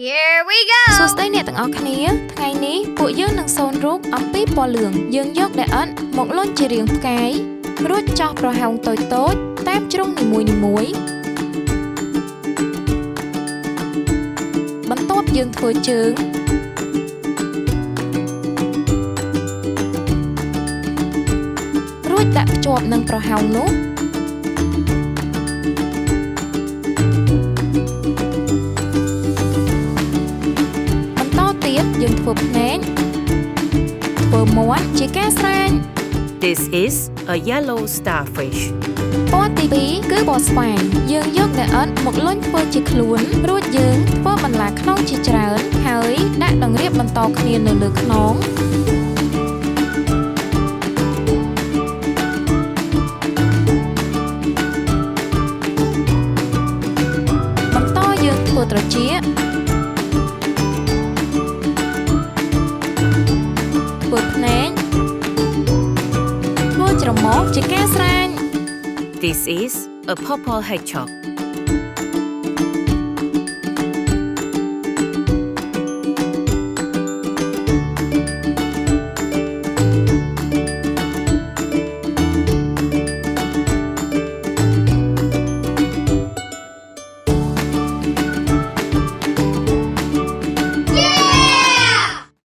Here we go សួស្តីអ្នកទាំងអស់គ្នាថ្ងៃនេះពួកយើងនឹងសូនរូបអំពីពណ៌លឿងយើងយកដែលអិតមកលុញជារាងផ្កាយរួចចោះប្រហោងតូចៗតាមជ្រុងនីមួយៗបន្ទាប់យើងធ្វើជើងរួចដាក់ភ្ជាប់នឹងប្រហោងនោះយើងធ្វើភ្នែកធ្វើមាត់ជាការស្រែង This is a yellow starfish. ពណ៌ទី2គឺពណ៌ស្វាយយើងយកដែលអិតមកលុញធ្វើជាខ្លួនរួចយើងធ្វើបន្លាខ្នងជាច្រើនហើយដាក់ដង្រៀបបន្តគ្នានៅលើខ្នងបន្តយើងធ្វើត្រចៀកធ្វើភ្នែកធ្វើច្រមុះជាការស្រែង This is a purple hedgehog.